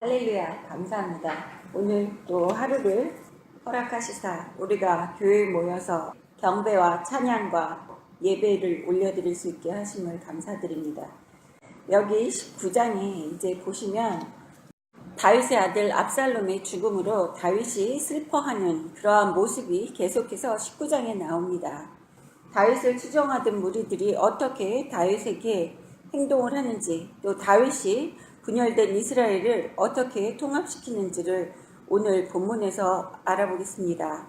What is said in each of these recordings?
할렐루야, 감사합니다. 오늘 또 하루를 허락하시사 우리가 교회에 모여서 경배와 찬양과 예배를 올려드릴 수 있게 하심을 감사드립니다. 여기 19장에 이제 보시면 다윗의 아들 압살롬의 죽음으로 다윗이 슬퍼하는 그러한 모습이 계속해서 19장에 나옵니다. 다윗을 추종하던 무리들이 어떻게 다윗에게 행동을 하는지, 또 다윗이 분열된 이스라엘을 어떻게 통합시키는지를 오늘 본문에서 알아보겠습니다.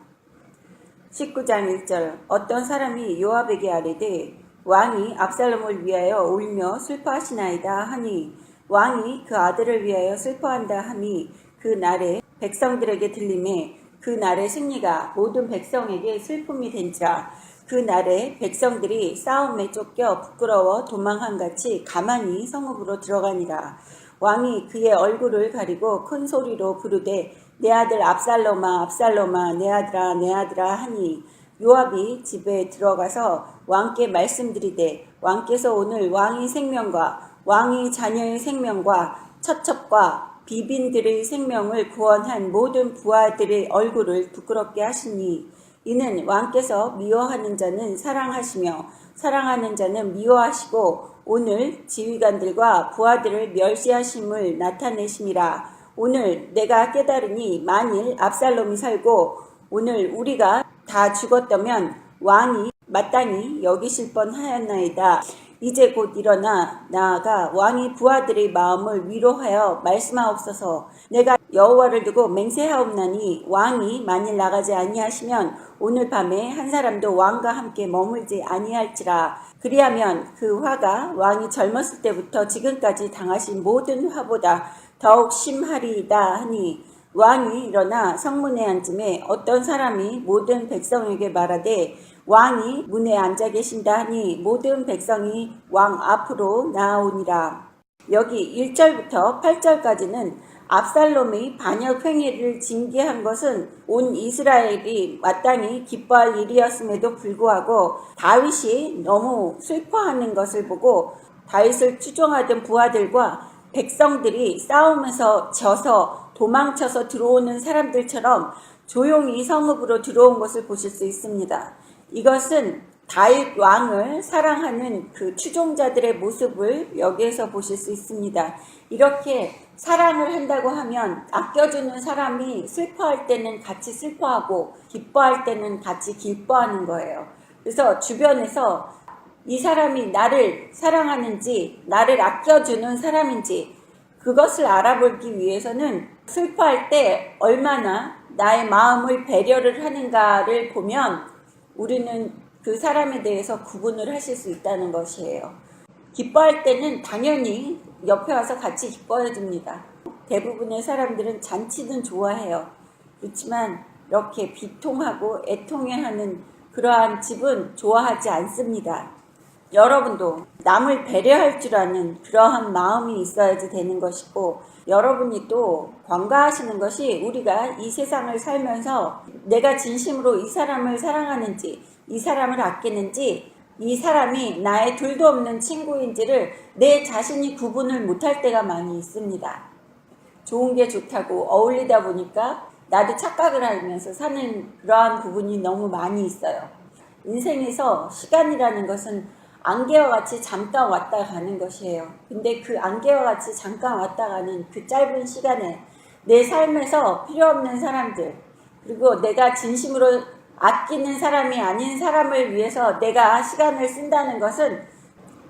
19장 1절, 어떤 사람이 요압에게 아뢰되 왕이 압살롬을 위하여 울며 슬퍼하시나이다 하니 왕이 그 아들을 위하여 슬퍼한다 하니 그 날에 백성들에게 들림에 그 날의 승리가 모든 백성에게 슬픔이 된지라. 그 날에 백성들이 싸움에 쫓겨 부끄러워 도망한같이 가만히 성읍으로 들어가니라. 왕이 그의 얼굴을 가리고 큰 소리로 부르되 내 아들 압살롬아 압살롬아 내 아들아 내 아들아 하니 요압이 집에 들어가서 왕께 말씀드리되 왕께서 오늘 왕의 생명과 왕의 자녀의 생명과 처첩과 비빈들의 생명을 구원한 모든 부하들의 얼굴을 부끄럽게 하시니 이는 왕께서 미워하는 자는 사랑하시며 사랑하는 자는 미워하시고 오늘 지휘관들과 부하들을 멸시하심을 나타내심이라. 오늘 내가 깨달으니 만일 압살롬이 살고 오늘 우리가 다 죽었다면 왕이 마땅히 여기실 뻔하였나이다. 이제 곧 일어나 나아가 왕이 부하들의 마음을 위로하여 말씀하옵소서. 내가 여호와를 두고 맹세하옵나니 왕이 만일 나가지 아니하시면 오늘 밤에 한 사람도 왕과 함께 머물지 아니할지라. 그리하면 그 화가 왕이 젊었을 때부터 지금까지 당하신 모든 화보다 더욱 심하리이다 하니 왕이 일어나 성문에 앉음에 어떤 사람이 모든 백성에게 말하되 왕이 문에 앉아 계신다 하니 모든 백성이 왕 앞으로 나아오니라. 여기 1절부터 8절까지는 압살롬의 반역 행위를 징계한 것은 온 이스라엘이 마땅히 기뻐할 일이었음에도 불구하고 다윗이 너무 슬퍼하는 것을 보고 다윗을 추종하던 부하들과 백성들이 싸움에서 져서 도망쳐서 들어오는 사람들처럼 조용히 성읍으로 들어온 것을 보실 수 있습니다. 이것은 다윗 왕을 사랑하는 그 추종자들의 모습을 여기에서 보실 수 있습니다. 이렇게 사랑을 한다고 하면 아껴주는 사람이 슬퍼할 때는 같이 슬퍼하고 기뻐할 때는 같이 기뻐하는 거예요. 그래서 주변에서 이 사람이 나를 사랑하는지 나를 아껴주는 사람인지 그것을 알아보기 위해서는 슬퍼할 때 얼마나 나의 마음을 배려를 하는가를 보면 우리는 그 사람에 대해서 구분을 하실 수 있다는 것이에요. 기뻐할 때는 당연히 옆에 와서 같이 기뻐해 줍니다. 대부분의 사람들은 잔치는 좋아해요. 그렇지만 이렇게 비통하고 애통해하는 그러한 집은 좋아하지 않습니다. 여러분도 남을 배려할 줄 아는 그러한 마음이 있어야지 되는 것이고 여러분이 또 관가하시는 것이 우리가 이 세상을 살면서 내가 진심으로 이 사람을 사랑하는지 이 사람을 아끼는지 이 사람이 나의 둘도 없는 친구인지를 내 자신이 구분을 못할 때가 많이 있습니다. 좋은 게 좋다고 어울리다 보니까 나도 착각을 하면서 사는 그러한 부분이 너무 많이 있어요. 인생에서 시간이라는 것은 안개와 같이 잠깐 왔다 가는 것이에요. 근데 그 안개와 같이 잠깐 왔다 가는 그 짧은 시간에 내 삶에서 필요 없는 사람들 그리고 내가 진심으로 아끼는 사람이 아닌 사람을 위해서 내가 시간을 쓴다는 것은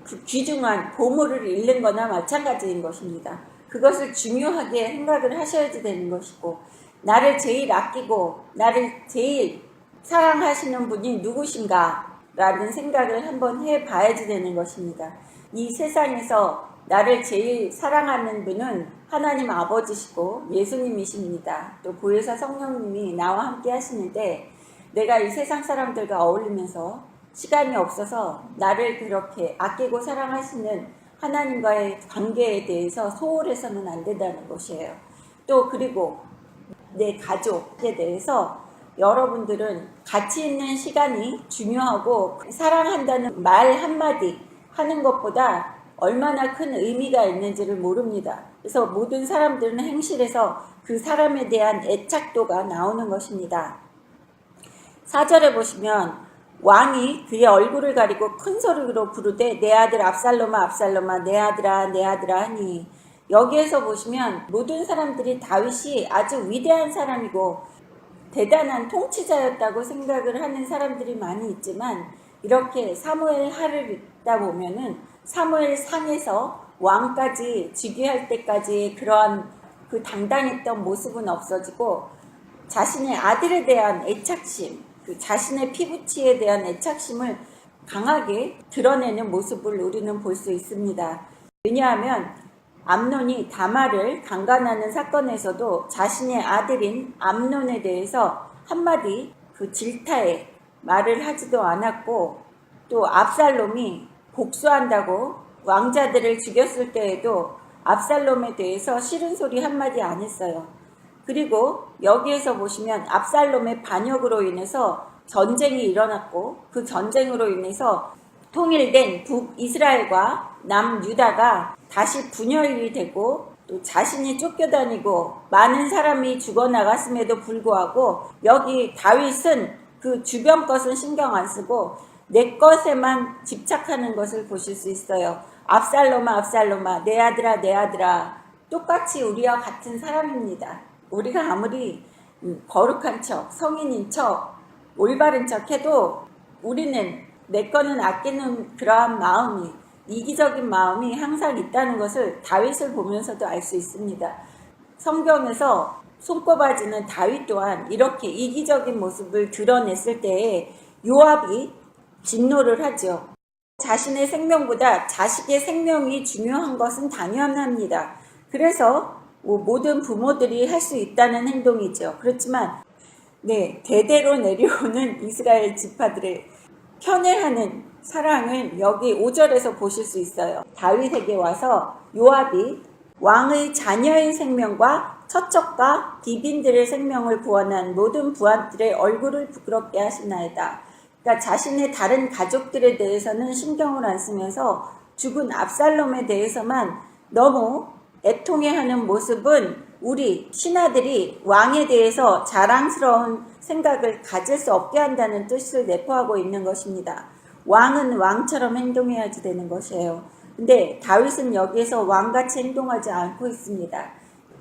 그 귀중한 보물을 잃는 거나 마찬가지인 것입니다. 그것을 중요하게 생각을 하셔야지 되는 것이고 나를 제일 아끼고 나를 제일 사랑하시는 분이 누구신가 라는 생각을 한번 해봐야지 되는 것입니다. 이 세상에서 나를 제일 사랑하는 분은 하나님 아버지시고 예수님이십니다. 또 보혜사 성령님이 나와 함께 하시는데 내가 이 세상 사람들과 어울리면서 시간이 없어서 나를 그렇게 아끼고 사랑하시는 하나님과의 관계에 대해서 소홀해서는 안 된다는 것이에요. 또 그리고 내 가족에 대해서 여러분들은 가치 있는 시간이 중요하고 사랑한다는 말 한마디 하는 것보다 얼마나 큰 의미가 있는지를 모릅니다. 그래서 모든 사람들은 행실에서 그 사람에 대한 애착도가 나오는 것입니다. 4절에 보시면 왕이 그의 얼굴을 가리고 큰 소리로 부르되 내 아들 압살롬아 압살롬아 내 아들아 내 아들아 하니, 여기에서 보시면 모든 사람들이 다윗이 아주 위대한 사람이고 대단한 통치자였다고 생각을 하는 사람들이 많이 있지만, 이렇게 사무엘 하를 읽다 보면은 사무엘 상에서 왕까지 즉위할 때까지 그러한 그 당당했던 모습은 없어지고 자신의 아들에 대한 애착심, 그 자신의 피부치에 대한 애착심을 강하게 드러내는 모습을 우리는 볼 수 있습니다. 왜냐하면 암논이 다말을 강간하는 사건에서도 자신의 아들인 암논에 대해서 한마디 그 질타의 말을 하지도 않았고, 또 압살롬이 복수한다고 왕자들을 죽였을 때에도 압살롬에 대해서 싫은 소리 한마디 안 했어요. 그리고 여기에서 보시면 압살롬의 반역으로 인해서 전쟁이 일어났고, 그 전쟁으로 인해서 통일된 북이스라엘과 남유다가 다시 분열이 되고, 또 자신이 쫓겨다니고 많은 사람이 죽어나갔음에도 불구하고 여기 다윗은 그 주변 것은 신경 안 쓰고 내 것에만 집착하는 것을 보실 수 있어요. 압살롬아 압살롬아 내 아들아 내 아들아. 똑같이 우리와 같은 사람입니다. 우리가 아무리 거룩한 척, 성인인 척, 올바른 척 해도 우리는 내 거는 아끼는 그러한 마음이, 이기적인 마음이 항상 있다는 것을 다윗을 보면서도 알 수 있습니다. 성경에서 손꼽아지는 다윗 또한 이렇게 이기적인 모습을 드러냈을 때에 요압이 진노를 하죠. 자신의 생명보다 자식의 생명이 중요한 것은 당연합니다. 그래서 모든 부모들이 할 수 있다는 행동이죠. 그렇지만 대대로 내려오는 이스라엘 지파들을 편애하는 사랑을 여기 5절에서 보실 수 있어요. 다윗에게 와서 요압이 왕의 자녀의 생명과 처척과 비빈들의 생명을 구원한 모든 부하들의 얼굴을 부끄럽게 하시나이다. 그러니까 자신의 다른 가족들에 대해서는 신경을 안 쓰면서 죽은 압살롬에 대해서만 너무 애통해하는 모습은 우리 신하들이 왕에 대해서 자랑스러운 생각을 가질 수 없게 한다는 뜻을 내포하고 있는 것입니다. 왕은 왕처럼 행동해야지 되는 것이에요. 근데 다윗은 여기에서 왕같이 행동하지 않고 있습니다.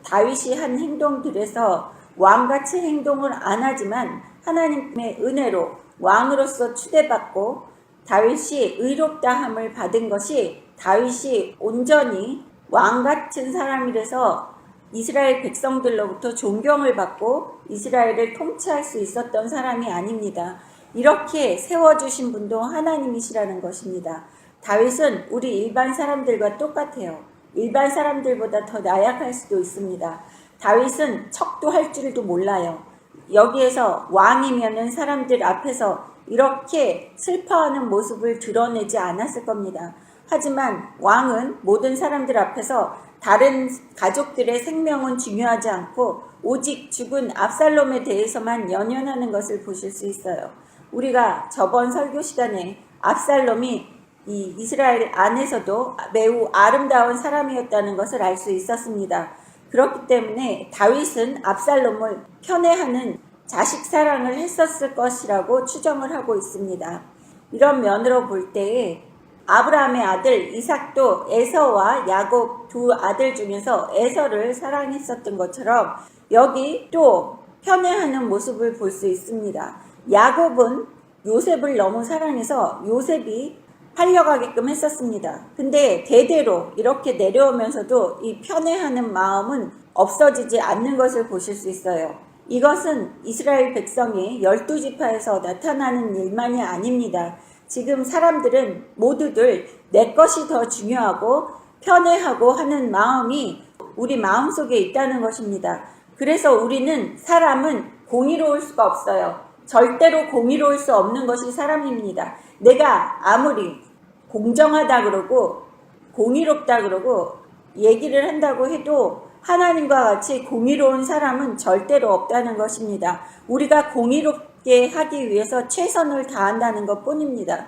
다윗이 한 행동들에서 왕같이 행동을 안 하지만 하나님의 은혜로 왕으로서 추대받고 다윗이 의롭다함을 받은 것이, 다윗이 온전히 왕같은 사람이라서 이스라엘 백성들로부터 존경을 받고 이스라엘을 통치할 수 있었던 사람이 아닙니다. 이렇게 세워주신 분도 하나님이시라는 것입니다. 다윗은 우리 일반 사람들과 똑같아요. 일반 사람들보다 더 나약할 수도 있습니다. 다윗은 척도 할 줄도 몰라요. 여기에서 왕이면은 사람들 앞에서 이렇게 슬퍼하는 모습을 드러내지 않았을 겁니다. 하지만 왕은 모든 사람들 앞에서 다른 가족들의 생명은 중요하지 않고 오직 죽은 압살롬에 대해서만 연연하는 것을 보실 수 있어요. 우리가 저번 설교 시간에 압살롬이 이 이스라엘 안에서도 매우 아름다운 사람이었다는 것을 알 수 있었습니다. 그렇기 때문에 다윗은 압살롬을 편애하는 자식 사랑을 했었을 것이라고 추정을 하고 있습니다. 이런 면으로 볼 때에 아브라함의 아들 이삭도 에서와 야곱 두 아들 중에서 에서를 사랑했었던 것처럼 여기 또 편애하는 모습을 볼 수 있습니다. 야곱은 요셉을 너무 사랑해서 요셉이 팔려가게끔 했었습니다. 근데 대대로 이렇게 내려오면서도 이 편애하는 마음은 없어지지 않는 것을 보실 수 있어요. 이것은 이스라엘 백성의 12지파에서 나타나는 일만이 아닙니다. 지금 사람들은 모두들 내 것이 더 중요하고 편애하고 하는 마음이 우리 마음속에 있다는 것입니다. 그래서 우리는 사람은 공의로울 수가 없어요. 절대로 공의로울 수 없는 것이 사람입니다. 내가 아무리 공정하다 그러고 공의롭다 그러고 얘기를 한다고 해도 하나님과 같이 공의로운 사람은 절대로 없다는 것입니다. 우리가 공의롭게 하기 위해서 최선을 다한다는 것 뿐입니다.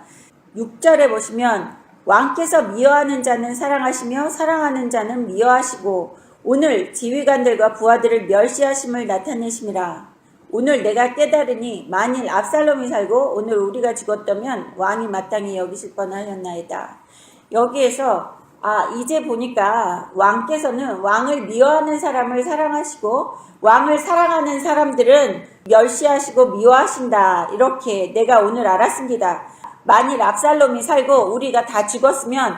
6절에 보시면 왕께서 미워하는 자는 사랑하시며 사랑하는 자는 미워하시고 오늘 지휘관들과 부하들을 멸시하심을 나타내심이라. 오늘 내가 깨달으니 만일 압살롬이 살고 오늘 우리가 죽었다면 왕이 마땅히 여기실 뻔하였나이다. 여기에서 이제 보니까 왕께서는 왕을 미워하는 사람을 사랑하시고 왕을 사랑하는 사람들은 멸시하시고 미워하신다. 이렇게 내가 오늘 알았습니다. 만일 압살롬이 살고 우리가 다 죽었으면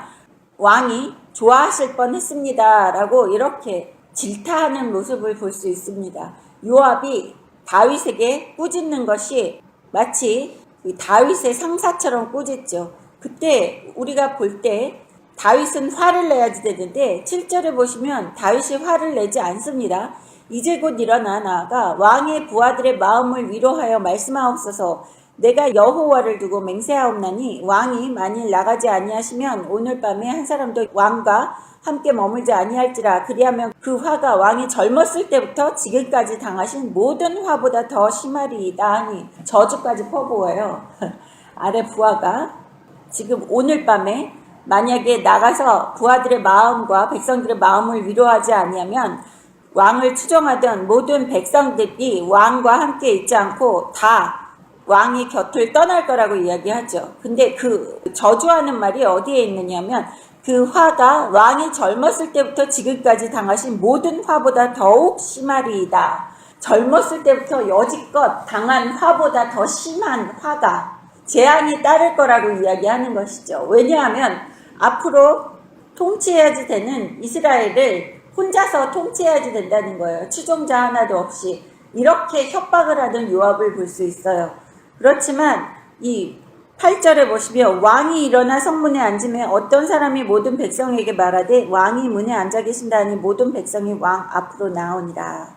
왕이 좋아하실 뻔했습니다. 라고 이렇게 질타하는 모습을 볼 수 있습니다. 요압이 다윗에게 꾸짖는 것이 마치 다윗의 상사처럼 꾸짖죠. 그때 우리가 볼 때 다윗은 화를 내야지 되는데 7절에 보시면 다윗이 화를 내지 않습니다. 이제 곧 일어나 나아가 왕의 부하들의 마음을 위로하여 말씀하옵소서. 내가 여호와를 두고 맹세하옵나니 왕이 만일 나가지 아니하시면 오늘 밤에 한 사람도 왕과 함께 머물지 아니할지라. 그리하면 그 화가 왕이 젊었을 때부터 지금까지 당하신 모든 화보다 더 심하리이다 하니 저주까지 퍼부어요. 아래 부하가 지금 오늘 밤에 만약에 나가서 부하들의 마음과 백성들의 마음을 위로하지 아니하면 왕을 추종하던 모든 백성들이 왕과 함께 있지 않고 다 왕의 곁을 떠날 거라고 이야기하죠. 근데 그 저주하는 말이 어디에 있느냐면 그 화가 왕이 젊었을 때부터 지금까지 당하신 모든 화보다 더욱 심하리이다. 젊었을 때부터 여지껏 당한 화보다 더 심한 화가 재앙이 따를 거라고 이야기하는 것이죠. 왜냐하면 앞으로 통치해야지 되는 이스라엘을 혼자서 통치해야지 된다는 거예요. 추종자 하나도 없이. 이렇게 협박을 하는 요압을 볼 수 있어요. 그렇지만 이 8절에 보시면 왕이 일어나 성문에 앉으면 어떤 사람이 모든 백성에게 말하되 왕이 문에 앉아 계신다니 모든 백성이 왕 앞으로 나오니라.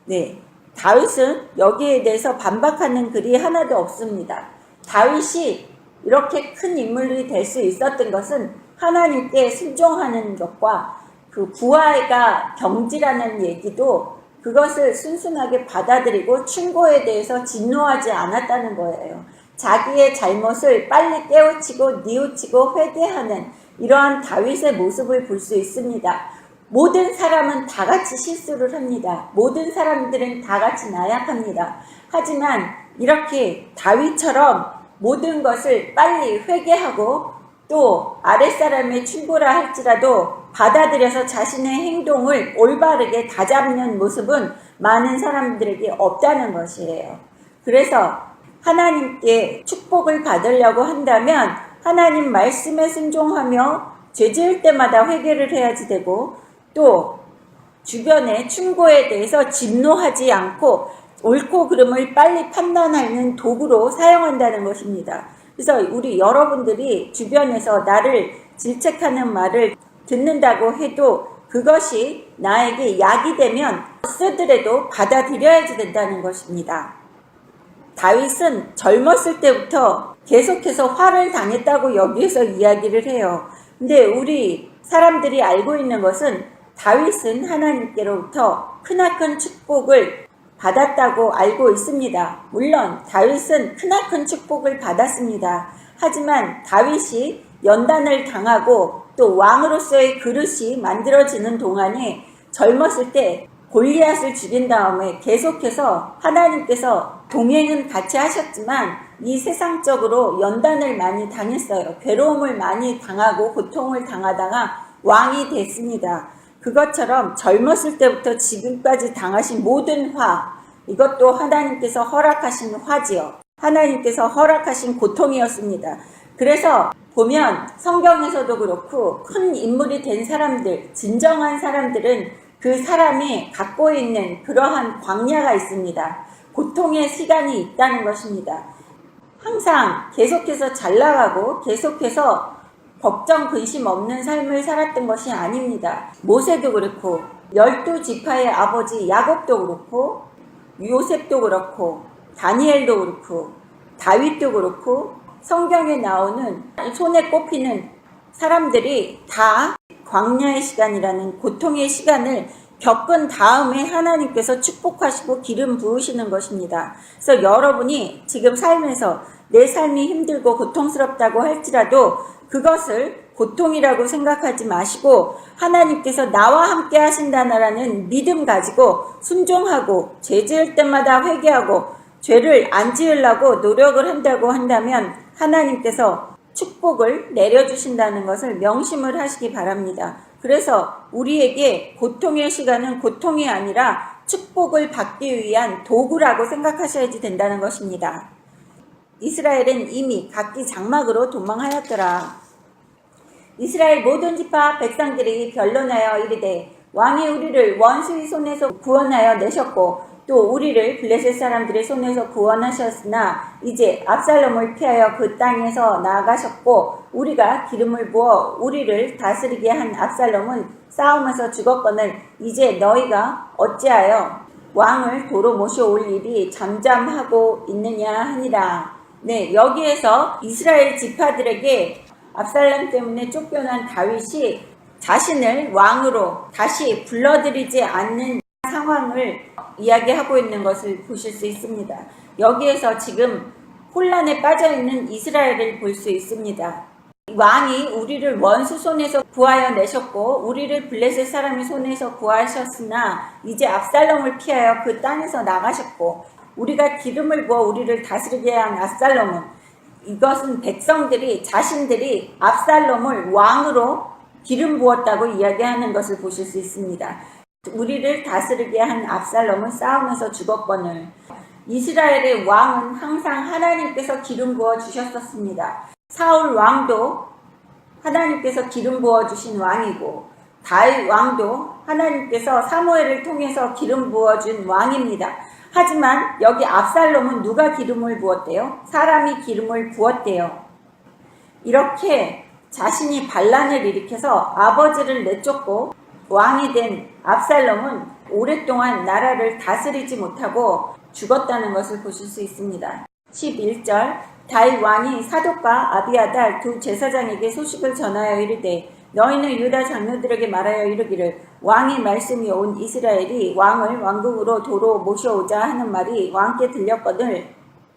네, 다윗은 여기에 대해서 반박하는 글이 하나도 없습니다. 다윗이 이렇게 큰 인물이 될 수 있었던 것은 하나님께 순종하는 것과 그 부하가 경지라는 얘기도 그것을 순순하게 받아들이고 충고에 대해서 진노하지 않았다는 거예요. 자기의 잘못을 빨리 깨우치고 뉘우치고 회개하는 이러한 다윗의 모습을 볼 수 있습니다. 모든 사람은 다 같이 실수를 합니다. 모든 사람들은 다 같이 나약합니다. 하지만 이렇게 다윗처럼 모든 것을 빨리 회개하고 또 아랫사람의 충고라 할지라도 받아들여서 자신의 행동을 올바르게 다잡는 모습은 많은 사람들에게 없다는 것이에요. 그래서 하나님께 축복을 받으려고 한다면 하나님 말씀에 순종하며 죄 지을 때마다 회개를 해야지 되고 또 주변의 충고에 대해서 진노하지 않고 옳고 그름을 빨리 판단하는 도구로 사용한다는 것입니다. 그래서 우리 여러분들이 주변에서 나를 질책하는 말을 듣는다고 해도 그것이 나에게 약이 되면 쓰더라도 받아들여야지 된다는 것입니다. 다윗은 젊었을 때부터 계속해서 화를 당했다고 여기에서 이야기를 해요. 근데 우리 사람들이 알고 있는 것은 다윗은 하나님께로부터 크나큰 축복을 받았다고 알고 있습니다. 물론 다윗은 크나큰 축복을 받았습니다. 하지만 다윗이 연단을 당하고 또 왕으로서의 그릇이 만들어지는 동안에 젊었을 때 골리앗을 죽인 다음에 계속해서 하나님께서 동행은 같이 하셨지만 이 세상적으로 연단을 많이 당했어요. 괴로움을 많이 당하고 고통을 당하다가 왕이 됐습니다. 그것처럼 젊었을 때부터 지금까지 당하신 모든 화, 이것도 하나님께서 허락하신 화지요. 하나님께서 허락하신 고통이었습니다. 그래서 보면 성경에서도 그렇고 큰 인물이 된 사람들, 진정한 사람들은 그 사람이 갖고 있는 그러한 광야가 있습니다. 고통의 시간이 있다는 것입니다. 항상 계속해서 잘 나가고 계속해서 걱정 근심 없는 삶을 살았던 것이 아닙니다. 모세도 그렇고 12지파의 아버지 야곱도 그렇고 요셉도 그렇고 다니엘도 그렇고 다윗도 그렇고 성경에 나오는 손에 꼽히는 사람들이 다 광야의 시간이라는 고통의 시간을 겪은 다음에 하나님께서 축복하시고 기름 부으시는 것입니다. 그래서 여러분이 지금 삶에서 내 삶이 힘들고 고통스럽다고 할지라도 그것을 고통이라고 생각하지 마시고 하나님께서 나와 함께 하신다라는 믿음 가지고 순종하고 죄 지을 때마다 회개하고 죄를 안 지으려고 노력을 한다고 한다면 하나님께서 축복을 내려주신다는 것을 명심을 하시기 바랍니다. 그래서 우리에게 고통의 시간은 고통이 아니라 축복을 받기 위한 도구라고 생각하셔야지 된다는 것입니다. 이스라엘은 이미 각기 장막으로 도망하였더라. 이스라엘 모든 지파 백성들이 변론하여 이르되 왕이 우리를 원수의 손에서 구원하여 내셨고 또 우리를 블레셋 사람들의 손에서 구원하셨으나 이제 압살롬을 피하여 그 땅에서 나아가셨고 우리가 기름을 부어 우리를 다스리게 한 압살롬은 싸움에서 죽었거늘 이제 너희가 어찌하여 왕을 도로 모셔올 일이 잠잠하고 있느냐 하니라. 네, 여기에서 이스라엘 지파들에게 압살롬 때문에 쫓겨난 다윗이 자신을 왕으로 다시 불러들이지 않는 상황을 이야기하고 있는 것을 보실 수 있습니다. 여기에서 지금 혼란에 빠져있는 이스라엘을 볼 수 있습니다. 왕이 우리를 원수 손에서 구하여 내셨고 우리를 블레셋 사람의 손에서 구하셨으나 이제 압살롬을 피하여 그 땅에서 나가셨고 우리가 기름을 부어 우리를 다스리게 한 압살롬은 이것은 백성들이 자신들이 압살롬을 왕으로 기름 부었다고 이야기하는 것을 보실 수 있습니다. 우리를 다스리게 한 압살롬은 싸움에서 죽었거늘 이스라엘의 왕은 항상 하나님께서 기름 부어 주셨었습니다. 사울 왕도 하나님께서 기름 부어 주신 왕이고 다윗 왕도 하나님께서 사무엘을 통해서 기름 부어 준 왕입니다. 하지만 여기 압살롬은 누가 기름을 부었대요? 사람이 기름을 부었대요. 이렇게 자신이 반란을 일으켜서 아버지를 내쫓고 왕이 된 압살롬은 오랫동안 나라를 다스리지 못하고 죽었다는 것을 보실 수 있습니다. 11절 다윗 왕이 사독과 아비아달 두 제사장에게 소식을 전하여 이르되 너희는 유다 장로들에게 말하여 이르기를 왕의 말씀이 온 이스라엘이 왕을 왕궁으로 도로 모셔오자 하는 말이 왕께 들렸거늘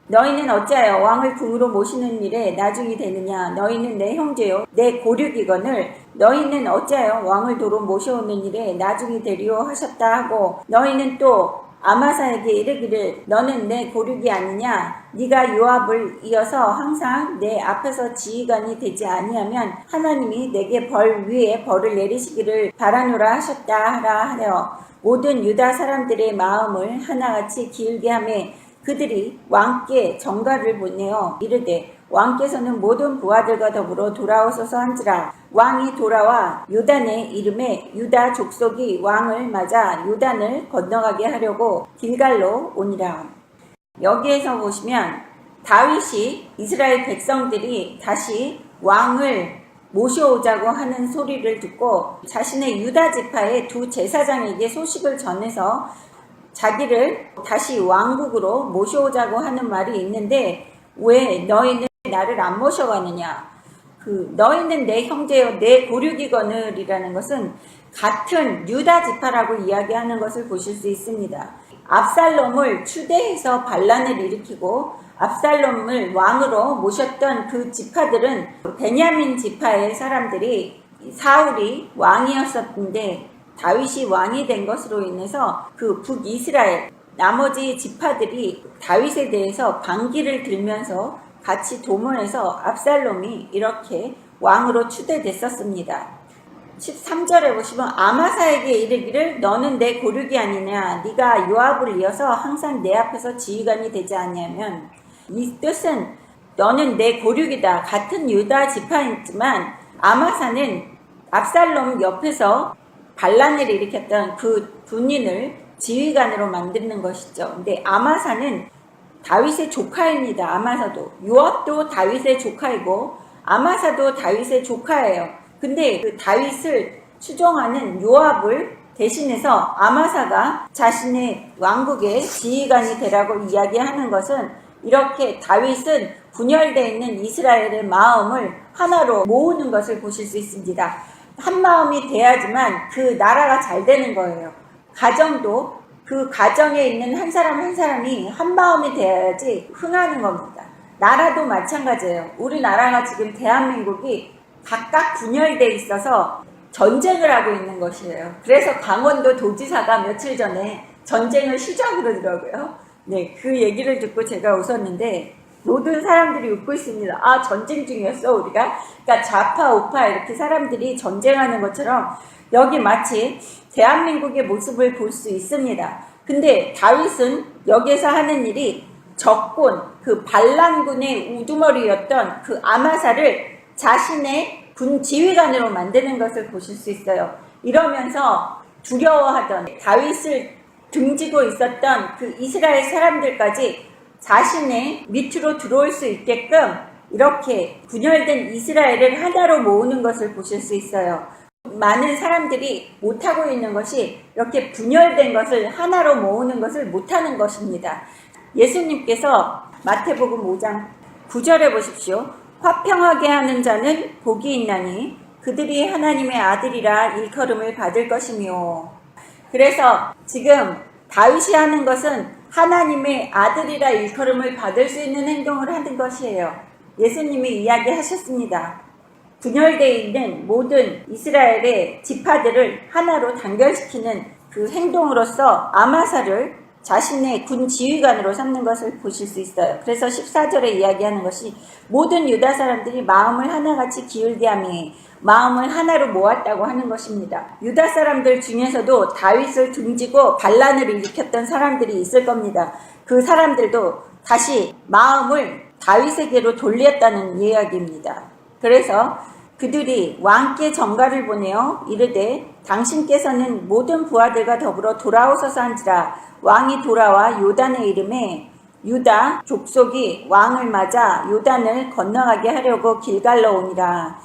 너희는 어찌하여 왕을 궁으로 모시는 일에 나중이 되느냐 너희는 내 형제요 내 고륙이거늘 너희는 어찌하여 왕을 도로 모셔오는 일에 나중이 되리오 하셨다 하고 너희는 또 아마사에게 이르기를 너는 내 고륙이 아니냐 네가 요압을 이어서 항상 내 앞에서 지휘관이 되지 아니하면 하나님이 내게 벌 위에 벌을 내리시기를 바라노라 하셨다 하라 하려 모든 유다 사람들의 마음을 하나같이 기울게 하매 그들이 왕께 정가를 보내어 이르되 왕께서는 모든 부하들과 더불어 돌아오소서 한지라 왕이 돌아와 요단의 이름에 유다 족속이 왕을 맞아 요단을 건너가게 하려고 길갈로 오니라. 여기에서 보시면 다윗이 이스라엘 백성들이 다시 왕을 모셔오자고 하는 소리를 듣고 자신의 유다 지파의 두 제사장에게 소식을 전해서 자기를 다시 왕국으로 모셔오자고 하는 말이 있는데 왜 너희는 나를 안 모셔가느냐 너희는 내 형제여 내 고륙이거늘이라는 것은 같은 유다 지파라고 이야기하는 것을 보실 수 있습니다. 압살롬을 추대해서 반란을 일으키고 압살롬을 왕으로 모셨던 그 지파들은 베냐민 지파의 사람들이 사울이 왕이었었는데 다윗이 왕이 된 것으로 인해서 그 북이스라엘 나머지 지파들이 다윗에 대해서 반기를 들면서 같이 도모해서 압살롬이 이렇게 왕으로 추대됐었습니다. 13절에 보시면 아마사에게 이르기를 너는 내 고륙이 아니냐 네가 요압을 이어서 항상 내 앞에서 지휘관이 되지 아니하면 이 뜻은 너는 내 고륙이다. 같은 유다 지파이지만 아마사는 압살롬 옆에서 반란을 일으켰던 그 군인을 지휘관으로 만드는 것이죠. 근데 아마사는 다윗의 조카입니다. 아마사도 요압도 다윗의 조카이고 아마사도 다윗의 조카예요. 근데 그 다윗을 추종하는 요압을 대신해서 아마사가 자신의 왕국의 지휘관이 되라고 이야기하는 것은 이렇게 다윗은 분열되어 있는 이스라엘의 마음을 하나로 모으는 것을 보실 수 있습니다. 한 마음이 돼야지만 그 나라가 잘 되는 거예요. 가정도 그 가정에 있는 한 사람 한 사람이 한 마음이 되어야지 흥하는 겁니다. 나라도 마찬가지예요. 우리나라가 지금 대한민국이 각각 분열돼 있어서 전쟁을 하고 있는 것이에요. 그래서 강원도 도지사가 며칠 전에 전쟁을 시작 그러더라고요. 네, 그 얘기를 듣고 제가 웃었는데 모든 사람들이 웃고 있습니다. 아, 전쟁 중이었어 우리가? 그러니까 좌파 우파 이렇게 사람들이 전쟁하는 것처럼 여기 마치 대한민국의 모습을 볼 수 있습니다. 근데 다윗은 여기에서 하는 일이 적군, 그 반란군의 우두머리였던 그 아마사를 자신의 군 지휘관으로 만드는 것을 보실 수 있어요. 이러면서 두려워하던 다윗을 등지고 있었던 그 이스라엘 사람들까지 자신의 밑으로 들어올 수 있게끔 이렇게 분열된 이스라엘을 하나로 모으는 것을 보실 수 있어요. 많은 사람들이 못하고 있는 것이 이렇게 분열된 것을 하나로 모으는 것을 못하는 것입니다. 예수님께서 마태복음 5장 9절에 보십시오. 화평하게 하는 자는 복이 있나니 그들이 하나님의 아들이라 일컬음을 받을 것이며. 그래서 지금 다윗이 하는 것은 하나님의 아들이라 일컬음을 받을 수 있는 행동을 하는 것이에요. 예수님이 이야기하셨습니다. 분열되어 있는 모든 이스라엘의 지파들을 하나로 단결시키는 그 행동으로서 아마사를 자신의 군 지휘관으로 삼는 것을 보실 수 있어요. 그래서 14절에 이야기하는 것이 모든 유다 사람들이 마음을 하나같이 기울게 하며 마음을 하나로 모았다고 하는 것입니다. 유다 사람들 중에서도 다윗을 등지고 반란을 일으켰던 사람들이 있을 겁니다. 그 사람들도 다시 마음을 다윗에게로 돌렸다는 이야기입니다. 그래서 그들이 왕께 전가를 보내어 이르되 당신께서는 모든 부하들과 더불어 돌아오소서 한지라. 왕이 돌아와 요단의 이름에 유다 족속이 왕을 맞아 요단을 건너가게 하려고 길갈로 오니라.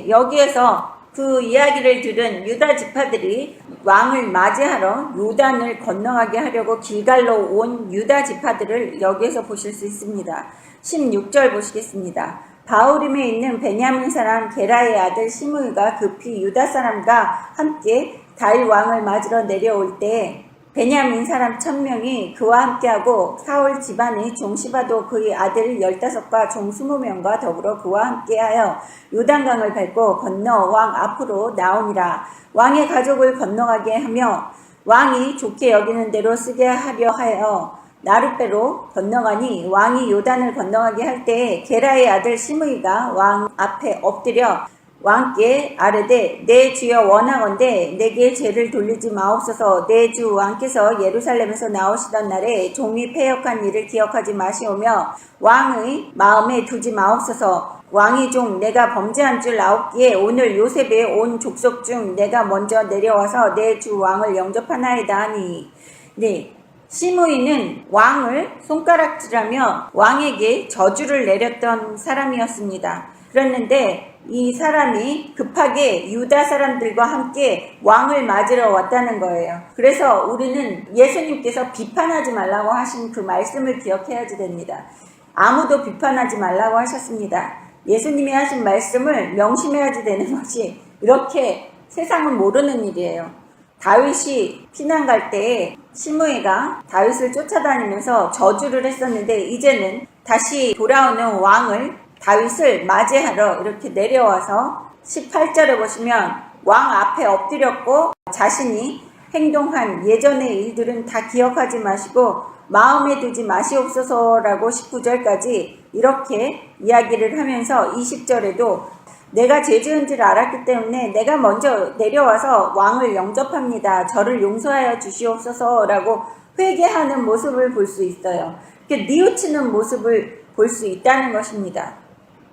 여기에서 그 이야기를 들은 유다 지파들이 왕을 맞이하러 요단을 건너가게 하려고 길갈로 온 유다 지파들을 여기에서 보실 수 있습니다. 16절 보시겠습니다. 바후림에 있는 베냐민 사람 게라의 아들 시므이가 급히 유다 사람과 함께 다윗 왕을 맞으러 내려올 때 베냐민 사람 1000명이 그와 함께하고 사울 집안의 종 시바도 그의 아들 15과 종 20명과 더불어 그와 함께하여 요단강을 밟고 건너 왕 앞으로 나오니라. 왕의 가족을 건너가게 하며 왕이 좋게 여기는 대로 쓰게 하려 하여 나룻배로 건너가니 왕이 요단을 건너가게 할 때에 게라의 아들 시므이가 왕 앞에 엎드려 왕께 아뢰되 내 주여 원하건대 내게 죄를 돌리지 마옵소서. 내 주 왕께서 예루살렘에서 나오시던 날에 종이 패역한 일을 기억하지 마시오며 왕의 마음에 두지 마옵소서. 왕이 종 내가 범죄한 줄 아옵기에 오늘 요셉의 온 족속 중 내가 먼저 내려와서 내 주 왕을 영접하나이다 하니. 네, 시므이는 왕을 손가락질하며 왕에게 저주를 내렸던 사람이었습니다. 그랬는데 이 사람이 급하게 유다 사람들과 함께 왕을 맞으러 왔다는 거예요. 그래서 우리는 예수님께서 비판하지 말라고 하신 그 말씀을 기억해야지 됩니다. 아무도 비판하지 말라고 하셨습니다. 예수님이 하신 말씀을 명심해야지 되는 것이 이렇게 세상은 모르는 일이에요. 다윗이 피난 갈 때에 시므이가 다윗을 쫓아다니면서 저주를 했었는데 이제는 다시 돌아오는 왕을 다윗을 맞이하러 이렇게 내려와서 18절에 보시면 왕 앞에 엎드렸고 자신이 행동한 예전의 일들은 다 기억하지 마시고 마음에 두지 마시옵소서라고 19절까지 이렇게 이야기를 하면서 20절에도 내가 죄 지은 줄 알았기 때문에 내가 먼저 내려와서 왕을 영접합니다. 저를 용서하여 주시옵소서라고 회개하는 모습을 볼 수 있어요. 뉘우치는 모습을 볼 수 있다는 것입니다.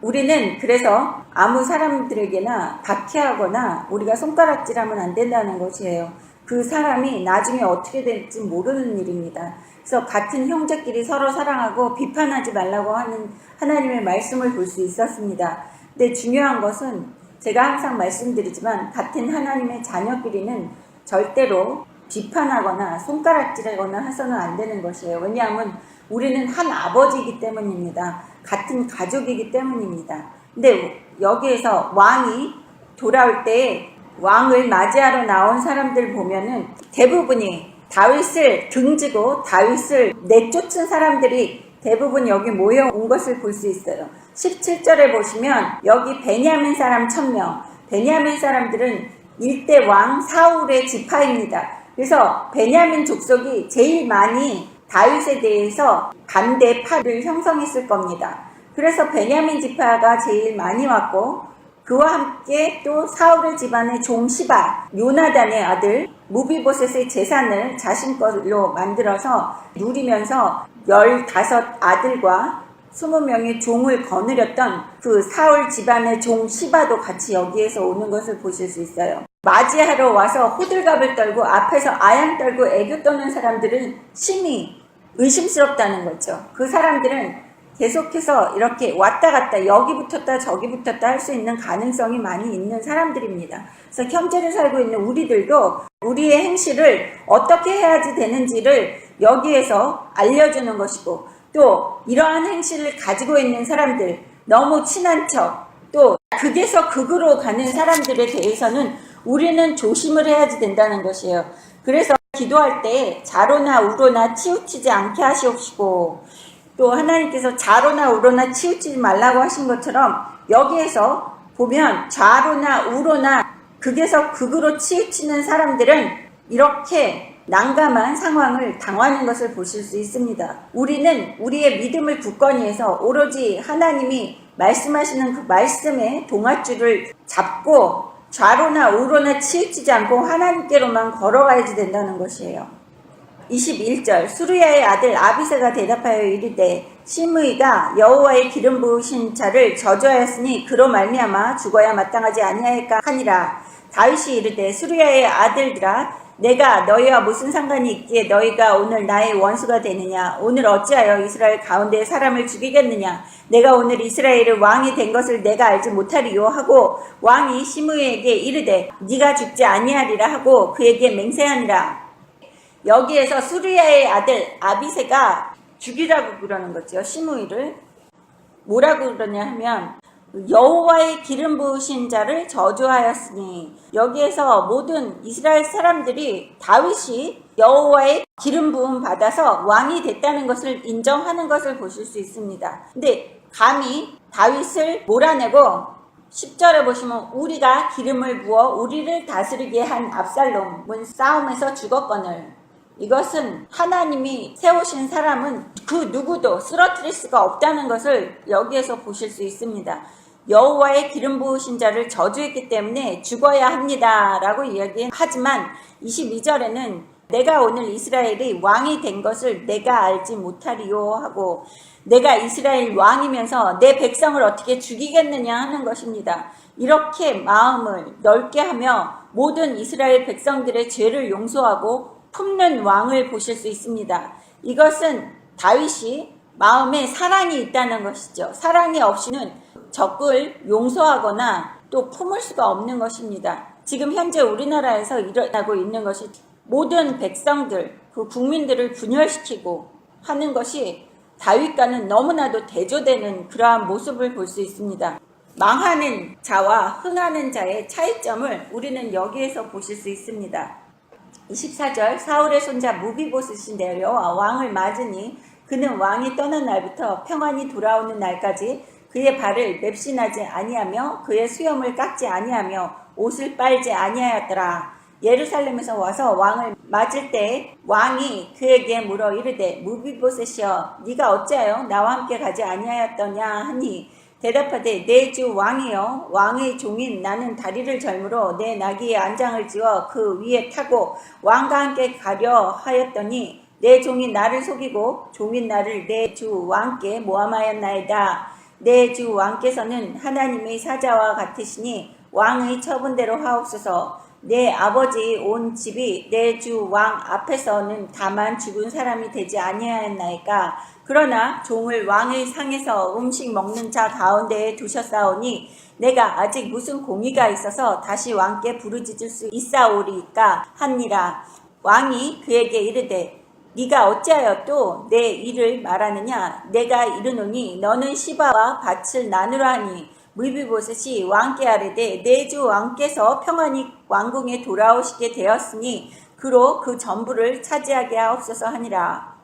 우리는 그래서 아무 사람들에게나 박해하거나 우리가 손가락질하면 안 된다는 것이에요. 그 사람이 나중에 어떻게 될지 모르는 일입니다. 그래서 같은 형제끼리 서로 사랑하고 비판하지 말라고 하는 하나님의 말씀을 볼 수 있었습니다. 근데 중요한 것은 제가 항상 말씀드리지만 같은 하나님의 자녀끼리는 절대로 비판하거나 손가락질하거나 해서는 안 되는 것이에요. 왜냐하면 우리는 한 아버지이기 때문입니다. 같은 가족이기 때문입니다. 근데 여기에서 왕이 돌아올 때 왕을 맞이하러 나온 사람들 보면은 대부분이 다윗을 등지고 다윗을 내쫓은 사람들이 대부분 여기 모여온 것을 볼 수 있어요. 17절에 보시면 여기 베냐민 사람 1000명, 베냐민 사람들은 일대 왕 사울의 지파입니다. 그래서 베냐민 족속이 제일 많이 다윗에 대해서 반대파를 형성했을 겁니다. 그래서 베냐민 지파가 제일 많이 왔고, 그와 함께 또 사울의 집안의 종 시바, 요나단의 아들 무비보셋의 재산을 자신 걸로 만들어서 누리면서 15아들과 20명의 종을 거느렸던 그 사울 집안의 종 시바도 같이 여기에서 오는 것을 보실 수 있어요. 맞이하러 와서 호들갑을 떨고 앞에서 아양 떨고 애교 떠는 사람들은 심히 의심스럽다는 거죠. 그 사람들은 계속해서 이렇게 왔다 갔다 여기 붙었다 저기 붙었다 할 수 있는 가능성이 많이 있는 사람들입니다. 그래서 현재를 살고 있는 우리들도 우리의 행실을 어떻게 해야지 되는지를 여기에서 알려주는 것이고, 또 이러한 행실을 가지고 있는 사람들, 너무 친한 척, 또 극에서 극으로 가는 사람들에 대해서는 우리는 조심을 해야지 된다는 것이에요. 그래서 기도할 때 좌로나 우로나 치우치지 않게 하시옵시고, 또 하나님께서 좌로나 우로나 치우치지 말라고 하신 것처럼 여기에서 보면 좌로나 우로나 극에서 극으로 치우치는 사람들은 이렇게 난감한 상황을 당하는 것을 보실 수 있습니다. 우리는 우리의 믿음을 굳건히 해서 오로지 하나님이 말씀하시는 그 말씀의 동아줄을 잡고 좌로나 우로나 치우치지 않고 하나님께로만 걸어가야지 된다는 것이에요. 21절 수르야의 아들 아비새가 대답하여 이르되 시므이가 여호와의 기름 부으신 자를 저주하였으니 그로 말미암아 죽어야 마땅하지 아니하였까 하니라. 다윗이 이르되 수르야의 아들들아 내가 너희와 무슨 상관이 있기에 너희가 오늘 나의 원수가 되느냐. 오늘 어찌하여 이스라엘 가운데 사람을 죽이겠느냐. 내가 오늘 이스라엘의 왕이 된 것을 내가 알지 못하리요 하고 왕이 시므이에게 이르되 네가 죽지 아니하리라 하고 그에게 맹세하니라. 여기에서 수르야의 아들 아비새가 죽이라고 그러는 거죠. 시므이를 뭐라고 그러냐 하면 여호와의 기름 부으신 자를 저주하였으니, 여기에서 모든 이스라엘 사람들이 다윗이 여호와의 기름 부음 받아서 왕이 됐다는 것을 인정하는 것을 보실 수 있습니다. 근데 감히 다윗을 몰아내고 10절에 보시면 우리가 기름을 부어 우리를 다스리게 한 압살롬은 싸움에서 죽었거늘, 이것은 하나님이 세우신 사람은 그 누구도 쓰러뜨릴 수가 없다는 것을 여기에서 보실 수 있습니다. 여호와의 기름 부으신 자를 저주했기 때문에 죽어야 합니다 라고 이야기하지만 22절에는 내가 오늘 이스라엘의 왕이 된 것을 내가 알지 못하리요 하고, 내가 이스라엘 왕이면서 내 백성을 어떻게 죽이겠느냐 하는 것입니다. 이렇게 마음을 넓게 하며 모든 이스라엘 백성들의 죄를 용서하고 품는 왕을 보실 수 있습니다. 이것은 다윗이 마음에 사랑이 있다는 것이죠. 사랑이 없이는 적을 용서하거나 또 품을 수가 없는 것입니다. 지금 현재 우리나라에서 일어나고 있는 것이 모든 백성들, 그 국민들을 분열시키고 하는 것이 다윗과는 너무나도 대조되는 그러한 모습을 볼 수 있습니다. 망하는 자와 흥하는 자의 차이점을 우리는 여기에서 보실 수 있습니다. 24절 사울의 손자 무비보셋이 내려와 왕을 맞으니 그는 왕이 떠난 날부터 평안히 돌아오는 날까지 그의 발을 맵신하지 아니하며 그의 수염을 깎지 아니하며 옷을 빨지 아니하였더라. 예루살렘에서 와서 왕을 맞을 때 왕이 그에게 물어 이르되 무비보셋이여 네가 어찌하여 나와 함께 가지 아니하였더냐 하니 대답하되 내 주 왕이여 왕의 종인 나는 다리를 절므로 내 나귀의 안장을 지어 그 위에 타고 왕과 함께 가려 하였더니 내 종이 나를 속이고 종인 나를 내 주 왕께 모함하였나이다. 내 주 왕께서는 하나님의 사자와 같으시니 왕의 처분대로 하옵소서. 내 아버지 온 집이 내 주 왕 앞에서는 다만 죽은 사람이 되지 아니하였나이까. 그러나 종을 왕의 상에서 음식 먹는 자 가운데에 두셨사오니 내가 아직 무슨 공의가 있어서 다시 왕께 부르짖을 수 있사오리까 하니라. 왕이 그에게 이르되 네가 어찌하여 또 내 일을 말하느냐. 내가 이르노니 너는 시바와 밭을 나누라 하니 무비보셋이 왕께 아뢰되 내 주 왕께서 평안히 왕궁에 돌아오시게 되었으니 그로 그 전부를 차지하게 하옵소서 하니라.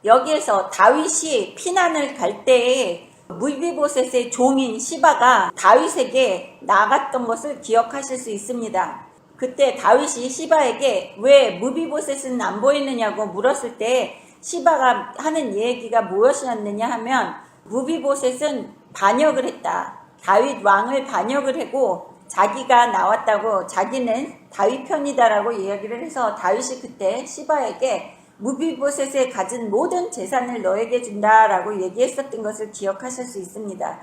여기에서 다윗이 피난을 갈 때에 무비보셋의 종인 시바가 다윗에게 나갔던 것을 기억하실 수 있습니다. 그때 다윗이 시바에게 왜 무비보셋은 안 보이느냐고 물었을 때 시바가 하는 얘기가 무엇이었느냐 하면 무비보셋은 반역을 했다. 다윗 왕을 반역을 하고 자기가 나왔다고, 자기는 다윗 편이다라고 이야기를 해서 다윗이 그때 시바에게 무비보셋에 가진 모든 재산을 너에게 준다라고 얘기했었던 것을 기억하실 수 있습니다.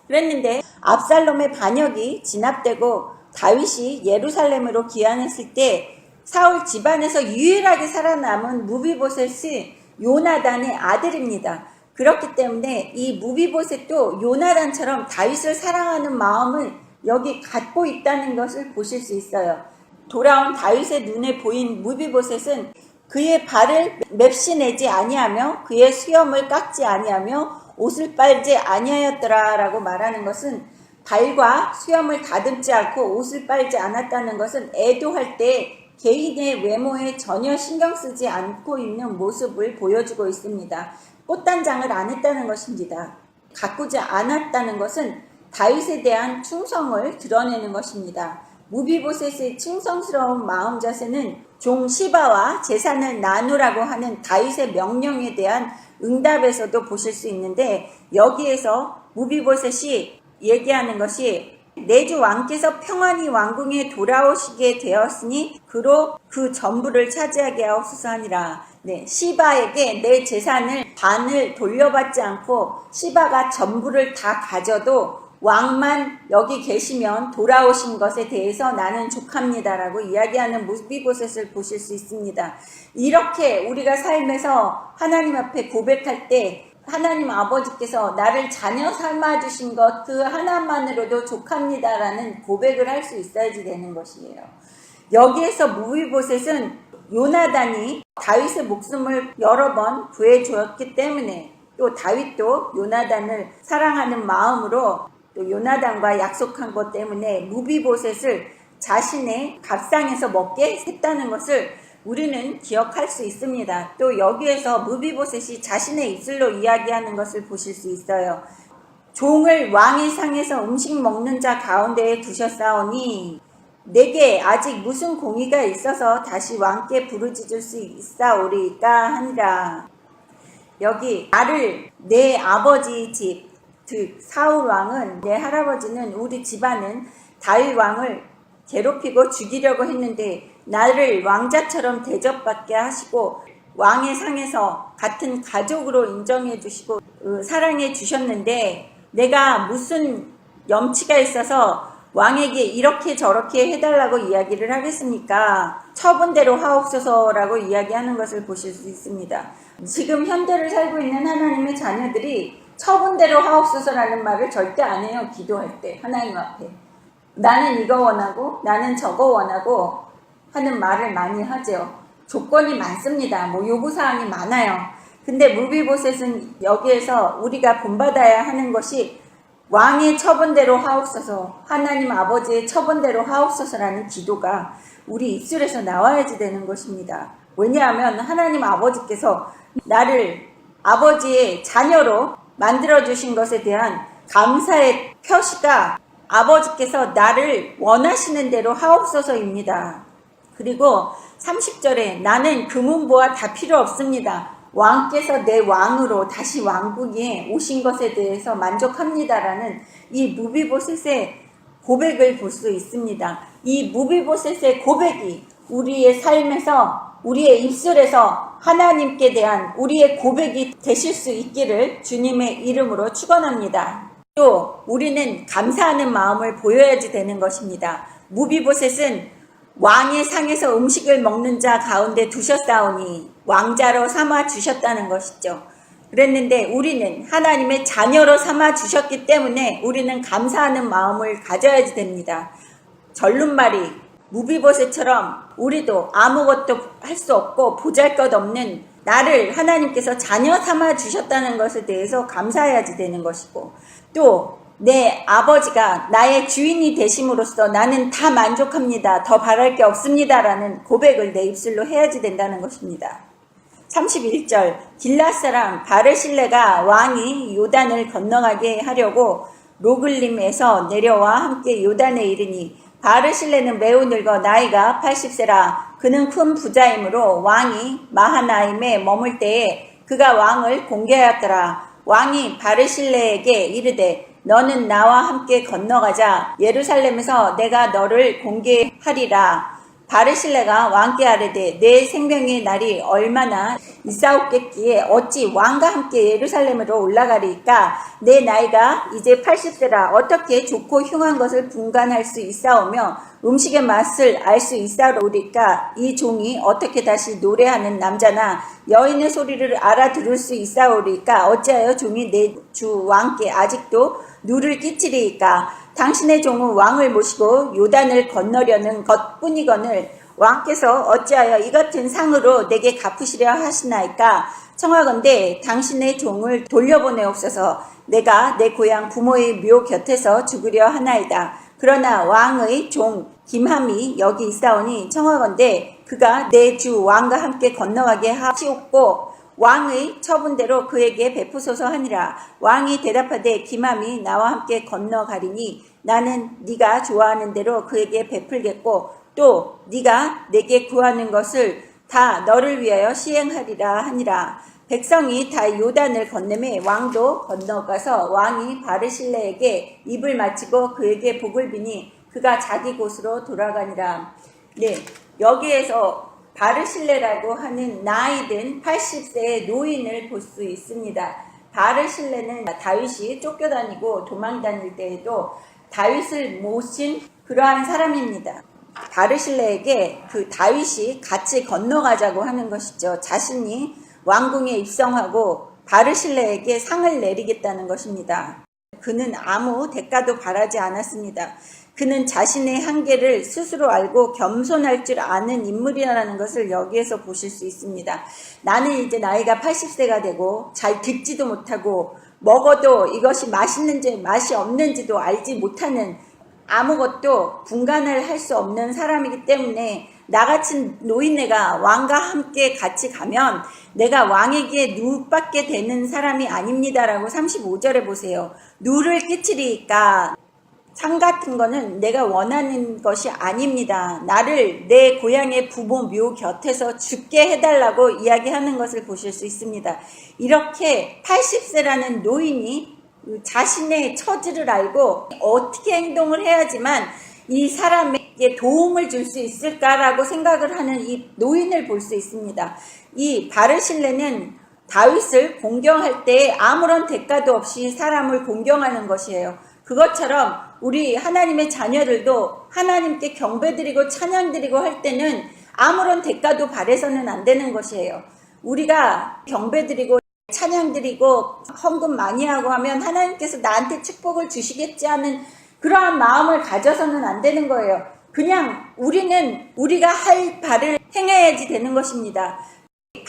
그랬는데 압살롬의 반역이 진압되고 다윗이 예루살렘으로 귀환했을 때 사울 집안에서 유일하게 살아남은 무비보셋이 요나단의 아들입니다. 그렇기 때문에 이 무비보셋도 요나단처럼 다윗을 사랑하는 마음을 여기 갖고 있다는 것을 보실 수 있어요. 돌아온 다윗의 눈에 보인 무비보셋은 그의 발을 맵시내지 아니하며 그의 수염을 깎지 아니하며 옷을 빨지 아니하였더라 라고 말하는 것은 발과 수염을 다듬지 않고 옷을 빨지 않았다는 것은 애도할 때 개인의 외모에 전혀 신경 쓰지 않고 있는 모습을 보여주고 있습니다. 꽃단장을 안 했다는 것입니다. 가꾸지 않았다는 것은 다윗에 대한 충성을 드러내는 것입니다. 무비보셋의 충성스러운 마음 자세는 종 시바와 재산을 나누라고 하는 다윗의 명령에 대한 응답에서도 보실 수 있는데, 여기에서 무비보셋이 얘기하는 것이 내 주 왕께서 평안히 왕궁에 돌아오시게 되었으니 그로 그 전부를 차지하게 하옵소서 하니라. 시바에게 내 재산을 반을 돌려받지 않고 시바가 전부를 다 가져도 왕만 여기 계시면 돌아오신 것에 대해서 나는 족합니다라고 이야기하는 무비보셋을 보실 수 있습니다. 이렇게 우리가 삶에서 하나님 앞에 고백할 때 하나님 아버지께서 나를 자녀 삼아주신 것 그 하나만으로도 족합니다라는 고백을 할 수 있어야지 되는 것이에요. 여기에서 무비보셋은 요나단이 다윗의 목숨을 여러 번 구해주었기 때문에, 또 다윗도 요나단을 사랑하는 마음으로 또 요나단과 약속한 것 때문에 무비보셋을 자신의 밥상에서 먹게 했다는 것을 우리는 기억할 수 있습니다. 또 여기에서 무비보셋이 자신의 입술로 이야기하는 것을 보실 수 있어요. 종을 왕의 상에서 음식 먹는 자 가운데에 두셨사오니 내게 아직 무슨 공의가 있어서 다시 왕께 부르짖을 수 있사오리까 하니라. 여기 나를 내 아버지 집, 즉 사울 왕은, 내 할아버지는, 우리 집안은 다윗 왕을 괴롭히고 죽이려고 했는데 나를 왕자처럼 대접받게 하시고 왕의 상에서 같은 가족으로 인정해 주시고 사랑해 주셨는데 내가 무슨 염치가 있어서 왕에게 이렇게 저렇게 해달라고 이야기를 하겠습니까? 처분대로 하옵소서라고 이야기하는 것을 보실 수 있습니다. 지금 현대를 살고 있는 하나님의 자녀들이 처분대로 하옵소서라는 말을 절대 안 해요. 기도할 때 하나님 앞에 나는 이거 원하고 나는 저거 원하고 하는 말을 많이 하죠. 조건이 많습니다. 요구사항이 많아요. 근데 무비보셋은 여기에서 우리가 본받아야 하는 것이 왕의 처분대로 하옵소서, 하나님 아버지의 처분대로 하옵소서라는 기도가 우리 입술에서 나와야지 되는 것입니다. 왜냐하면 하나님 아버지께서 나를 아버지의 자녀로 만들어주신 것에 대한 감사의 표시가 아버지께서 나를 원하시는 대로 하옵소서입니다. 그리고 30절에 나는 금은보화 다 필요 없습니다. 왕께서 내 왕으로 다시 왕궁에 오신 것에 대해서 만족합니다라는 이 무비보셋의 고백을 볼 수 있습니다. 이 무비보셋의 고백이 우리의 삶에서, 우리의 입술에서 하나님께 대한 우리의 고백이 되실 수 있기를 주님의 이름으로 축원합니다. 또 우리는 감사하는 마음을 보여야지 되는 것입니다. 무비보셋은 왕의 상에서 음식을 먹는 자 가운데 두셨사오니 왕자로 삼아 주셨다는 것이죠. 그랬는데 우리는 하나님의 자녀로 삼아 주셨기 때문에 우리는 감사하는 마음을 가져야지 됩니다. 절름말이 무비보셋처럼 우리도 아무것도 할 수 없고 보잘것없는 나를 하나님께서 자녀 삼아 주셨다는 것에 대해서 감사해야지 되는 것이고, 또 내 아버지가 나의 주인이 되심으로써 나는 다 만족합니다. 더 바랄 게 없습니다. 라는 고백을 내 입술로 해야지 된다는 것입니다. 31절 길앗 사람 바르실레가 왕이 요단을 건너가게 하려고 로글림에서 내려와 함께 요단에 이르니 바르실레는 매우 늙어 나이가 80세라. 그는 큰 부자이므로 왕이 마하나임에 머물 때에 그가 왕을 공개하였더라. 왕이 바르실레에게 이르되 너는 나와 함께 건너가자. 예루살렘에서 내가 너를 공개하리라. 바르실레가 왕께 아뢰되 내 생명의 날이 얼마나 있사옵겠기에 어찌 왕과 함께 예루살렘으로 올라가리까? 내 나이가 이제 80세라. 어떻게 좋고 흉한 것을 분간할 수 있사오며 음식의 맛을 알 수 있사오리까? 이 종이 어떻게 다시 노래하는 남자나 여인의 소리를 알아들을 수 있사오리까? 어찌하여 종이 내 주 왕께 아직도 누를 끼치리이까? 당신의 종은 왕을 모시고 요단을 건너려는 것뿐이거늘 왕께서 어찌하여 이 같은 상으로 내게 갚으시려 하시나이까? 청하건대 당신의 종을 돌려보내옵소서. 내가 내 고향 부모의 묘 곁에서 죽으려 하나이다. 그러나 왕의 종 김함이 여기 있사오니 청하건대 그가 내 주 왕과 함께 건너가게 하시옵고 왕의 처분대로 그에게 베푸소서 하니라. 왕이 대답하되 김함이 나와 함께 건너가리니 나는 네가 좋아하는 대로 그에게 베풀겠고 또 네가 내게 구하는 것을 다 너를 위하여 시행하리라 하니라. 백성이 다 요단을 건네매 왕도 건너가서 왕이 바르실레에게 입을 맞추고 그에게 복을 비니 그가 자기 곳으로 돌아가니라. 네, 여기에서 바르실레라고 하는 나이든 80세의 노인을 볼 수 있습니다. 바르실레는 다윗이 쫓겨다니고 도망다닐 때에도 다윗을 모신 그러한 사람입니다. 바르실레에게 그 다윗이 같이 건너가자고 하는 것이죠. 자신이 왕궁에 입성하고 바르실레에게 상을 내리겠다는 것입니다. 그는 아무 대가도 바라지 않았습니다. 그는 자신의 한계를 스스로 알고 겸손할 줄 아는 인물이라는 것을 여기에서 보실 수 있습니다. 나는 이제 나이가 80세가 되고 잘 듣지도 못하고 먹어도 이것이 맛있는지 맛이 없는지도 알지 못하는 아무것도 분간을 할 수 없는 사람이기 때문에 나같은 노인네가 왕과 함께 같이 가면 내가 왕에게 누받게 되는 사람이 아닙니다라고 35절에 보세요. 누를 끼치리까? 상 같은 거는 내가 원하는 것이 아닙니다. 나를 내 고향의 부모 묘 곁에서 죽게 해달라고 이야기하는 것을 보실 수 있습니다. 이렇게 80세라는 노인이 자신의 처지를 알고 어떻게 행동을 해야지만 이 사람에게 도움을 줄 수 있을까라고 생각을 하는 이 노인을 볼 수 있습니다. 이 바르실레는 다윗을 공경할 때 아무런 대가도 없이 사람을 공경하는 것이에요. 그것처럼 우리 하나님의 자녀들도 하나님께 경배드리고 찬양드리고 할 때는 아무런 대가도 바래서는 안 되는 것이에요. 우리가 경배드리고 찬양드리고 헌금 많이 하고 하면 하나님께서 나한테 축복을 주시겠지 하는 그러한 마음을 가져서는 안 되는 거예요. 그냥 우리는 우리가 할 바를 행해야지 되는 것입니다.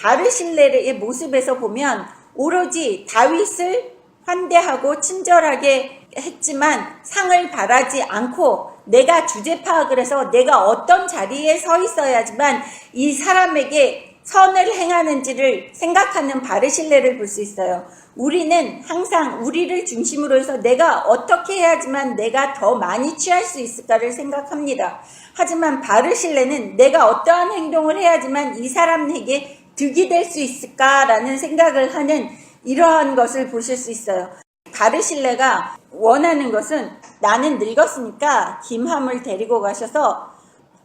바르실레의 모습에서 보면 오로지 다윗을 환대하고 친절하게 했지만 상을 바라지 않고 내가 주제 파악을 해서 내가 어떤 자리에 서 있어야지만 이 사람에게 선을 행하는지를 생각하는 바르실레를 볼 수 있어요. 우리는 항상 우리를 중심으로 해서 내가 어떻게 해야지만 내가 더 많이 취할 수 있을까를 생각합니다. 하지만 바르실레는 내가 어떠한 행동을 해야지만 이 사람에게 득이 될 수 있을까라는 생각을 하는 이러한 것을 보실 수 있어요. 바르실레가 원하는 것은 나는 늙었으니까 김함을 데리고 가셔서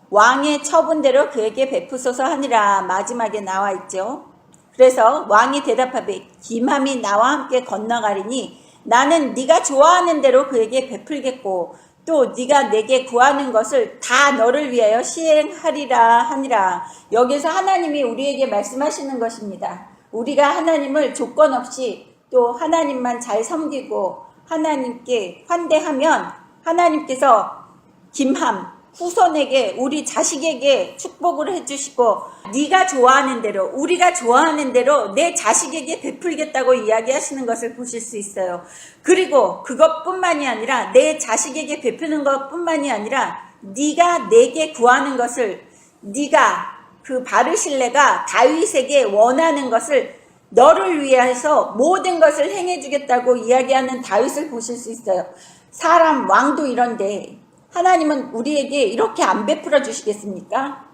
왕의 처분대로 그에게 베푸소서 하니라 마지막에 나와 있죠. 그래서 왕이 대답하되 김함이 나와 함께 건너가리니 나는 네가 좋아하는 대로 그에게 베풀겠고 또 네가 내게 구하는 것을 다 너를 위하여 시행하리라 하니라. 여기서 하나님이 우리에게 말씀하시는 것입니다. 우리가 하나님을 조건 없이 또 하나님만 잘 섬기고 하나님께 환대하면 하나님께서 김함 후손에게 우리 자식에게 축복을 해주시고 네가 좋아하는 대로 우리가 좋아하는 대로 내 자식에게 베풀겠다고 이야기하시는 것을 보실 수 있어요. 그리고 그것뿐만이 아니라 내 자식에게 베푸는 것뿐만이 아니라 네가 내게 구하는 것을 네가 그 바르실레가 다윗에게 원하는 것을 너를 위해서 모든 것을 행해주겠다고 이야기하는 다윗을 보실 수 있어요. 사람 왕도 이런데 하나님은 우리에게 이렇게 안 베풀어 주시겠습니까?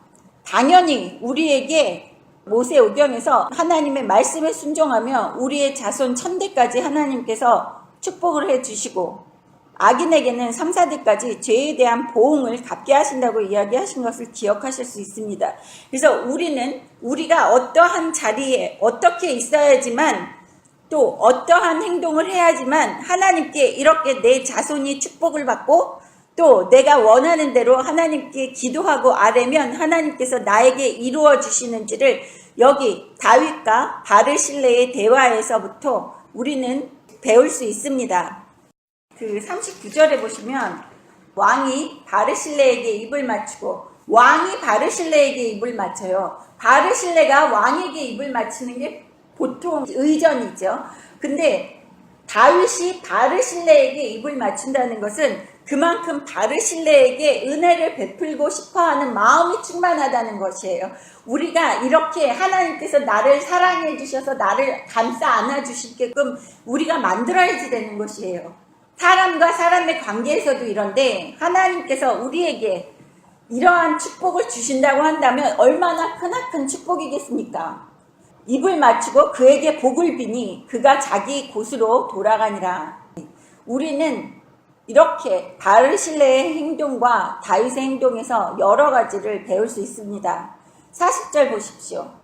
당연히 우리에게 모세오경에서 하나님의 말씀에 순종하며 우리의 자손 천대까지 하나님께서 축복을 해주시고 악인에게는 3, 4대까지 죄에 대한 보응을 갚게 하신다고 이야기하신 것을 기억하실 수 있습니다. 그래서 우리가 어떠한 자리에 어떻게 있어야지만 또 어떠한 행동을 해야지만 하나님께 이렇게 내 자손이 축복을 받고 또 내가 원하는 대로 하나님께 기도하고 아뢰면 하나님께서 나에게 이루어 주시는지를 여기 다윗과 바르실레의 대화에서부터 우리는 배울 수 있습니다. 그 39절에 보시면 왕이 바르실레에게 입을 맞추고 왕이 바르실레에게 입을 맞춰요. 바르실레가 왕에게 입을 맞추는 게 보통 의전이죠. 근데 다윗이 바르실레에게 입을 맞춘다는 것은 그만큼 바르실레에게 은혜를 베풀고 싶어하는 마음이 충만하다는 것이에요. 우리가 이렇게 하나님께서 나를 사랑해 주셔서 나를 감싸 안아 주시게끔 우리가 만들어야지 되는 것이에요. 사람과 사람의 관계에서도 이런데 하나님께서 우리에게 이러한 축복을 주신다고 한다면 얼마나 크나큰 축복이겠습니까? 입을 맞추고 그에게 복을 비니 그가 자기 곳으로 돌아가니라. 우리는 이렇게 바르실레의 행동과 다윗의 행동에서 여러 가지를 배울 수 있습니다. 40절 보십시오.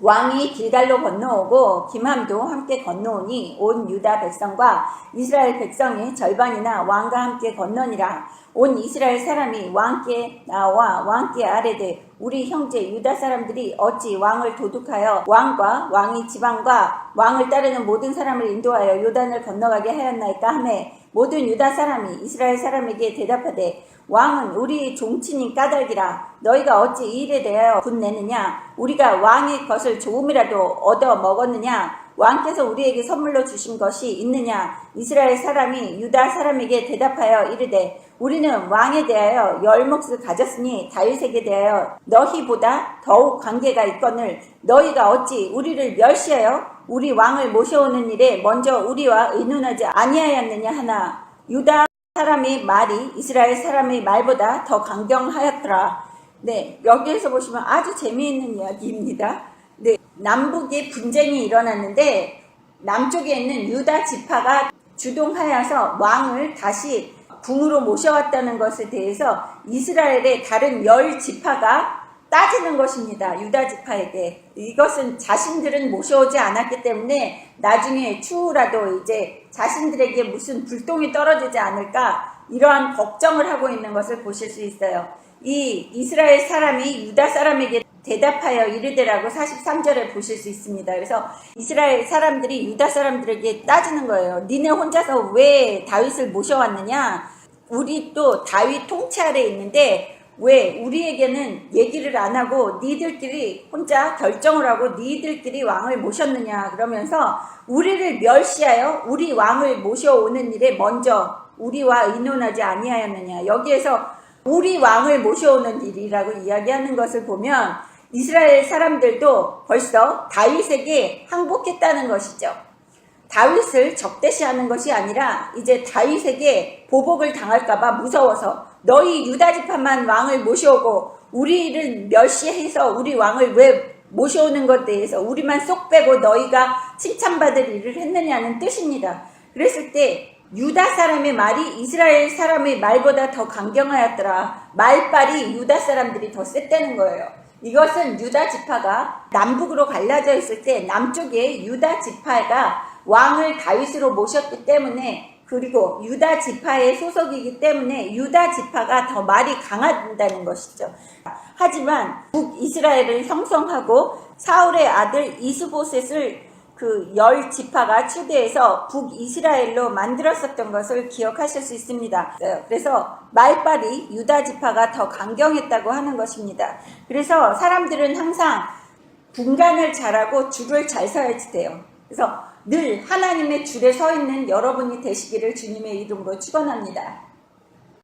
왕이 길갈로 건너오고 김함도 함께 건너오니 온 유다 백성과 이스라엘 백성의 절반이나 왕과 함께 건너니라. 온 이스라엘 사람이 왕께 나와 왕께 아뢰되 우리 형제 유다 사람들이 어찌 왕을 도둑하여 왕과 왕의 지방과 왕을 따르는 모든 사람을 인도하여 요단을 건너가게 하였나이까 하매 모든 유다 사람이 이스라엘 사람에게 대답하되 왕은 우리 종친인 까닭이라 너희가 어찌 이 일에 대하여 분내느냐 우리가 왕의 것을 조금이라도 얻어 먹었느냐 왕께서 우리에게 선물로 주신 것이 있느냐 이스라엘 사람이 유다 사람에게 대답하여 이르되 우리는 왕에 대하여 10몫을 가졌으니 다윗에게 대하여 너희보다 더욱 관계가 있거늘 너희가 어찌 우리를 멸시하여 우리 왕을 모셔오는 일에 먼저 우리와 의논하지 아니하였느냐 하나 유다 사람의 말이 이스라엘 사람의 말보다 더 강경하였더라. 네, 여기에서 보시면 아주 재미있는 이야기입니다. 네, 남북에 분쟁이 일어났는데 남쪽에 있는 유다 지파가 주동하여서 왕을 다시 궁으로 모셔왔다는 것에 대해서 이스라엘의 다른 10지파가 따지는 것입니다. 유다 지파에게. 이것은 자신들은 모셔오지 않았기 때문에 나중에 추후라도 이제 자신들에게 무슨 불똥이 떨어지지 않을까 이러한 걱정을 하고 있는 것을 보실 수 있어요. 이 이스라엘 사람이 유다 사람에게 대답하여 이르되라고 43절에 보실 수 있습니다. 그래서 이스라엘 사람들이 유다 사람들에게 따지는 거예요. 니네 혼자서 왜 다윗을 모셔왔느냐? 우리 또 다윗 통치 아래 있는데 왜 우리에게는 얘기를 안 하고 니들끼리 혼자 결정을 하고 니들끼리 왕을 모셨느냐 그러면서 우리를 멸시하여 우리 왕을 모셔오는 일에 먼저 우리와 의논하지 아니하였느냐. 여기에서 우리 왕을 모셔오는 일이라고 이야기하는 것을 보면 이스라엘 사람들도 벌써 다윗에게 항복했다는 것이죠. 다윗을 적대시하는 것이 아니라 이제 다윗에게 보복을 당할까봐 무서워서 너희 유다 지파만 왕을 모셔오고 우리를 멸시해서 우리 왕을 왜 모셔오는 것에 대해서 우리만 쏙 빼고 너희가 칭찬받을 일을 했느냐는 뜻입니다. 그랬을 때 유다 사람의 말이 이스라엘 사람의 말보다 더 강경하였더라. 말빨이 유다 사람들이 더 셌다는 거예요. 이것은 유다 지파가 남북으로 갈라져 있을 때 남쪽에 유다 지파가 왕을 다윗으로 모셨기 때문에 그리고 유다 지파의 소속이기 때문에 유다 지파가 더 말이 강하다는 것이죠. 하지만 북이스라엘을 형성하고 사울의 아들 이스보셋을 그 10지파가 추대해서 북이스라엘로 만들었었던 것을 기억하실 수 있습니다. 그래서 말빨이 유다 지파가 더 강경했다고 하는 것입니다. 그래서 사람들은 항상 분간을 잘하고 줄을 잘 서야지 돼요. 그래서 늘 하나님의 줄에 서 있는 여러분이 되시기를 주님의 이름으로 축원합니다.